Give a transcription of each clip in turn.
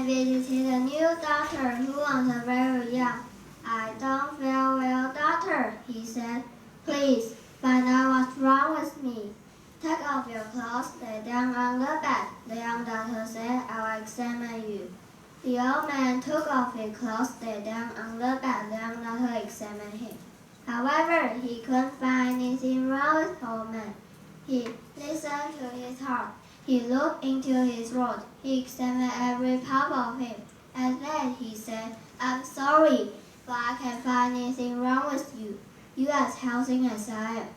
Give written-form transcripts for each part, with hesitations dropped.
man visited a new doctor who was very young. I don't feel well, doctor, he said. Please, find out what's wrong with me. Take off your clothes, lay down on the bed. The young doctor said, I'll examine you. The old man took off his clothes, lay down on the bed. The young doctor examined him. However, he couldn't find anything wrong with the old man. He listened to his heart. He looked into his throat. He examined every part of him. At last he said, I'm sorry, but I can't find anything wrong with you. You are as healthy as I am.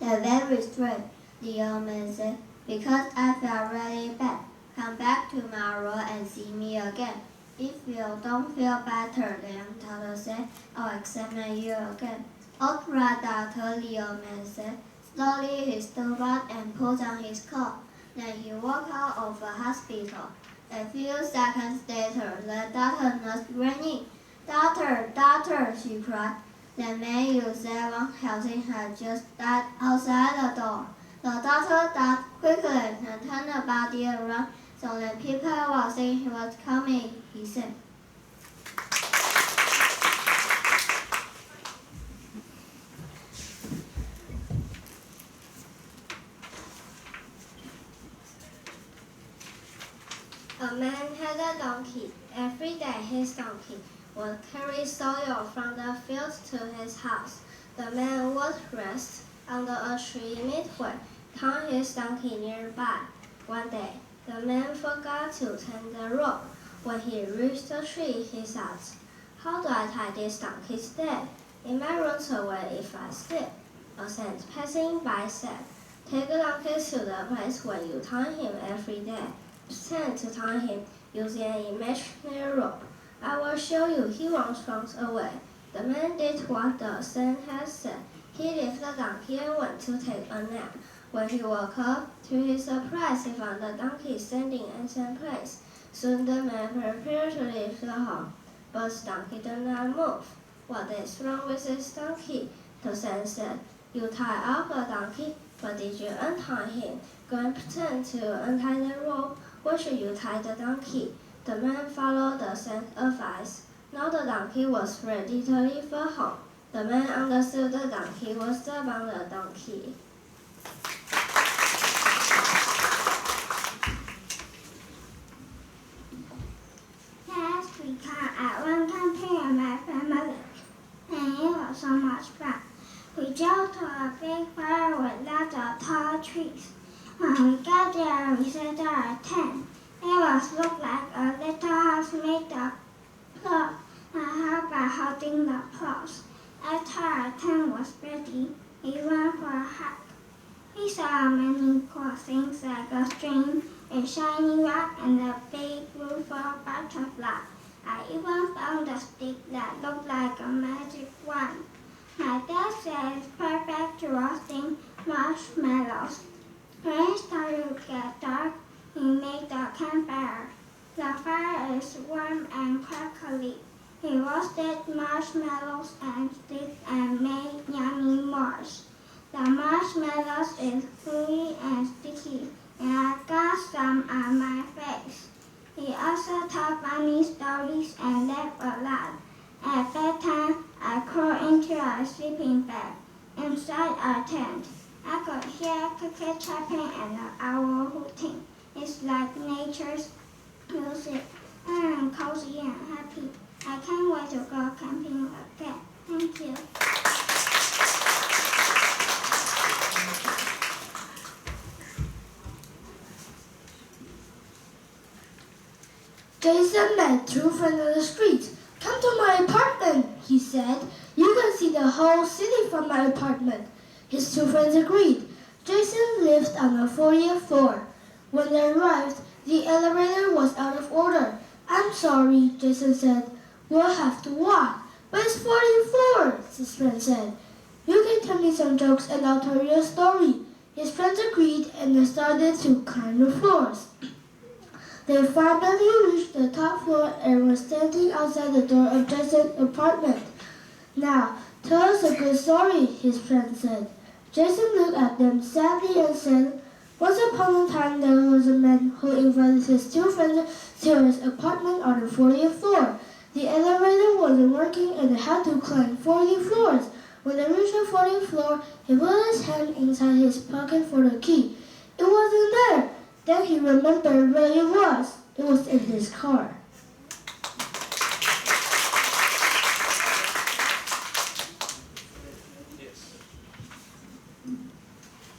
That's very strange, the old man said, because I felt really bad. Come back tomorrow and see me again. If you don't feel better, the young doctor said, I'll examine you again. All right, doctor, the old man said. Slowly he stood up and put on his coat. Then he walked out of the hospital. A few seconds later, the doctor nurse ran in. Doctor, doctor, she cried. The man you said was healthy had just died outside the door. The doctor ducked quickly and turned the body around so that people would think he was coming, he said. A man had a donkey. Every day his donkey would carry soil from the fields to his house. The man would rest under a tree midway, count his donkey nearby. One day, the man forgot to tie the rope. When he reached the tree, he thought, how do I tie this donkey today? It might run away if I slip. A saint passing by said, take the donkey to the place where you tie him every day. Pretend to tie him using an imaginary rope. I will show you he won't run away. The man did what the saint had said. He left the donkey and went to take a nap. When he woke up, to his surprise, he found the donkey standing in the same place. Soon the man prepared to leave the home, but the donkey did not move. What is wrong with this donkey? The saint said. You tied up the donkey, but did you untie him? Go and pretend to untie the rope. Where should you tie the donkey? The man followed the saint's advice. Now the donkey was ready to leave the home. The man understood the donkey was the abandoned donkey. Last weekend I went camping with my family, and it was so much fun. We drove to a big forest with lots of tall trees. When we got there, we set our tent. It looked like a little house made of cloth and held by holding the poles. After our tent was ready, we went for a hike. We saw many cool things like a stream, a shiny rock, and a big beautiful butterfly. I even found a stick that looked like a magic wand. My dad said it's perfect to roasting marshmallows. When it started to get dark, he made the campfire. The fire is warm and crackly. He roasted marshmallows and sticks and made yummy s'mores. The marshmallows is gooey and sticky, and I got some on my face. He also told funny stories and laughed a lot. At bedtime, I crawled into our sleeping bag inside our tent. I could hear crickets chirping and an owl hooting. It's like nature's music. I am cozy and happy. I can't wait to go camping again. Thank you. Jason met two friends on the street. Come to my apartment, he said. You can see the whole city from my apartment. His two friends agreed. Jason lived on the 40th floor. When they arrived, the elevator was out of order. I'm sorry, Jason said. We'll have to walk. But it's 40 floors, his friend said. You can tell me some jokes and I'll tell you a story. His friends agreed and they started to climb the floors. They finally reached the top floor and were standing outside the door of Jason's apartment. Now, tell us a good story, his friend said. Jason looked at them sadly and said, Once upon a time, there was a man who invited his two friends to his apartment on the 40th floor. The elevator wasn't working and they had to climb 40 floors. When they reached the 40th floor, he put his hand inside his pocket for the key. It wasn't there. Then he remembered where it was. It was in his car.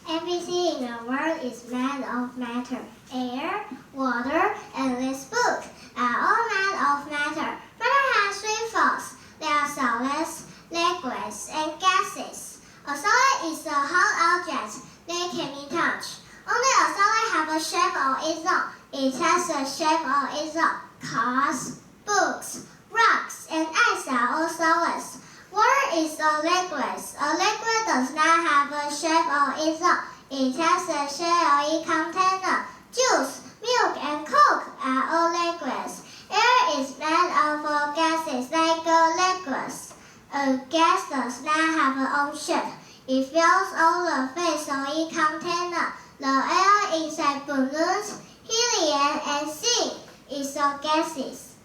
Everything in the world is made of matter. Air, water, and this book are all made of matter. Matter has three forms. They are solids, liquids, and gases. A solid is a hard object. They can be touched. Only a solid has a shape of its own. It has a shape of its own. Cars, books, rocks, and ice are all solids. Water is a liquid. A liquid does not have a shape of its own. It has a shape of its container. Juice, milk, and coke are all liquids. Air is made of all gases like liquids. A gas does not have its own shape. It fills all the face of its container. The air inside balloons, helium, and steam is all gases.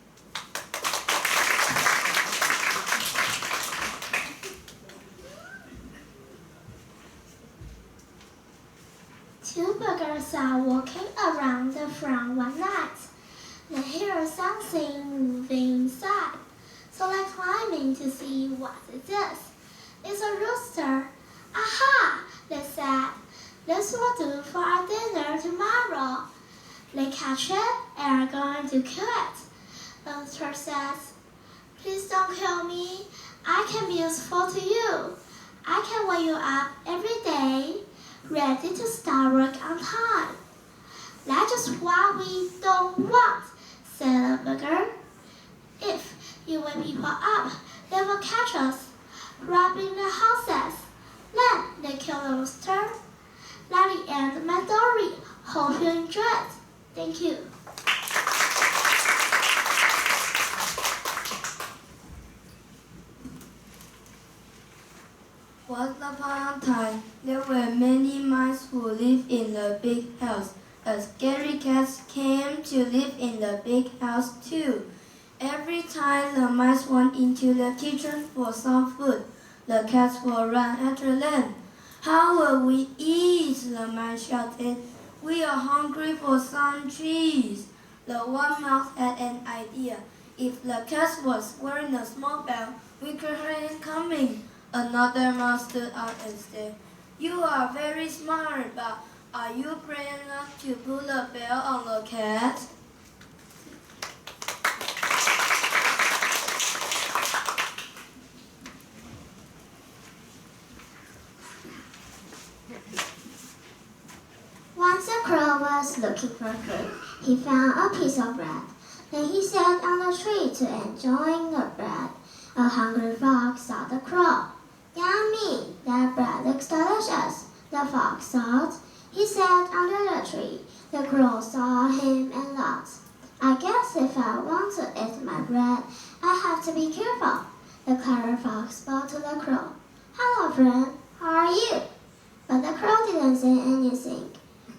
Two beggars are walking around the front one night. They hear something moving inside, so they climb in to see what it is. It's a rooster. Aha! They said. This will do for our dinner tomorrow. They catch it and are going to kill it. The rooster says, Please don't kill me. I can be useful to you. I can wake you up every day, ready to start work on time. That's just what we don't want, said the beggar. If you wake people up, they will catch us, robbing the houses. Then they kill the rooster. That's the end of my story. Hope you enjoyed. Thank you. Once upon a time, there were many mice who lived in the big house. A scary cat came to live in the big house too. Every time the mice went into the kitchen for some food, the cats would run after them. How will we eat? The mice shouted. We are hungry for some cheese. The one mouse had an idea. If the cat was wearing a small bell, we could hear it coming. Another mouse stood up and said, You are very smart, but are you brave enough to put a bell on the cat? Once a crow was looking for food. He found a piece of bread. Then he sat on a tree to enjoy the bread. A hungry fox saw the crow. Yummy! That bread looks delicious, the fox thought. He sat under the tree. The crow saw him and thought, I guess if I want to eat my bread, I have to be careful. The clever fox spoke to the crow. Hello, friend. How are you? But the crow didn't say anything.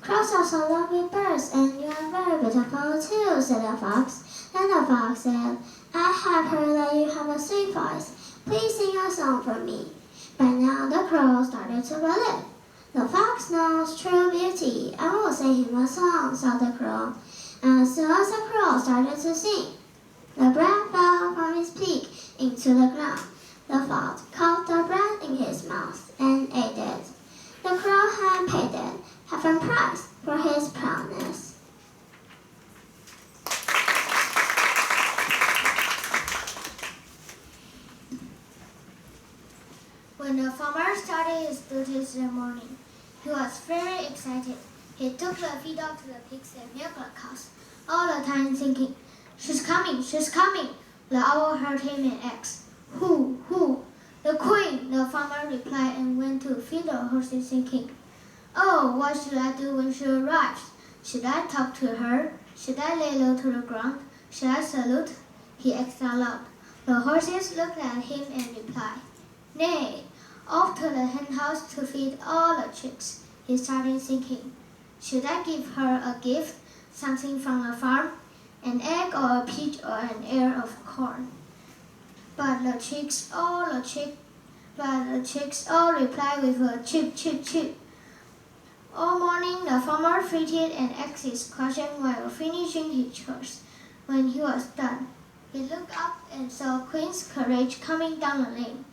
Crows are so lovely birds, and you are very beautiful too, said the fox. Then the fox said, I have heard that you have a sweet voice. Please sing a song for me. By now the crow started to believe. The fox knows true beauty. I will sing him a song, said the crow. And as soon as the crow started to sing, the bread fell from his beak into the ground. The fox caught the bread in his mouth and ate it. The crow had paid it half a price for his proudness. When the farmer started his duties in the morning, he was very excited. He took the feed dog to the pigs and milked the cows, all the time thinking, She's coming, she's coming. The owl heard him and asked, Who? The queen, the farmer replied and went to feed the horses thinking, Oh, what should I do when she arrives? Should I talk to her? Should I lay low to the ground? Should I salute? He asked aloud. The horses looked at him and replied, Nay, off to the hen house to feed all the chicks. He started thinking, Should I give her a gift, something from a farm, an egg or a peach or an ear of corn? But the chicks all replied with a chip, chip, chip. All morning the farmer fritted and ate his question while finishing his chores. When he was done, he looked up and saw Queen's carriage coming down the lane.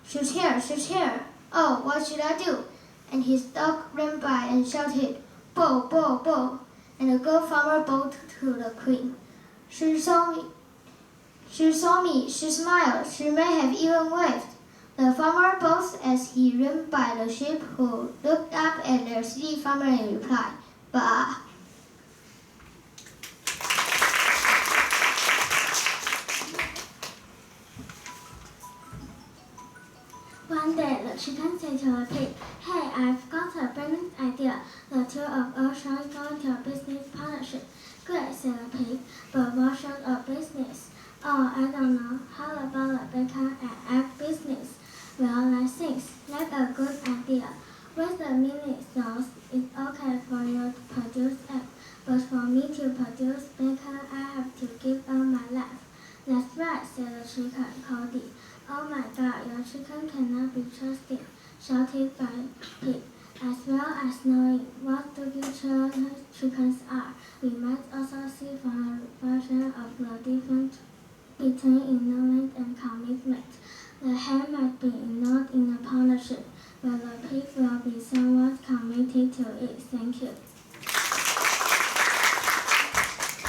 She's here, she's here. Oh, what should I do? And his dog ran by and shouted, "Bo, bo, bo!" And the good farmer bowed to the Queen. She saw me, she smiled, she may have even waved. The farmer bowed as he ran by the sheep, who looked up at their silly farmer and replied, "Bah." One day, the chicken said to the pig, "Hey, I've got a brilliant idea. The two of us shall go into a business partnership." "Great," said the pig, "but what sort of business?" "Oh, I don't know. How about a bacon and egg business?" "Well, let's think. That's a good idea. With the minute sauce, it's okay for you to produce egg, but for me to produce bacon, I have to give up my life." "That's right," said the chicken coldly. "Oh my God, your chicken cannot be trusted," shouted the pig. "As well as knowing what together chickens are, we might also see from a version of the difference between enrollment and commitment. The hen might be enrolled in a partnership, but the pig will be somewhat committed to it." Thank you.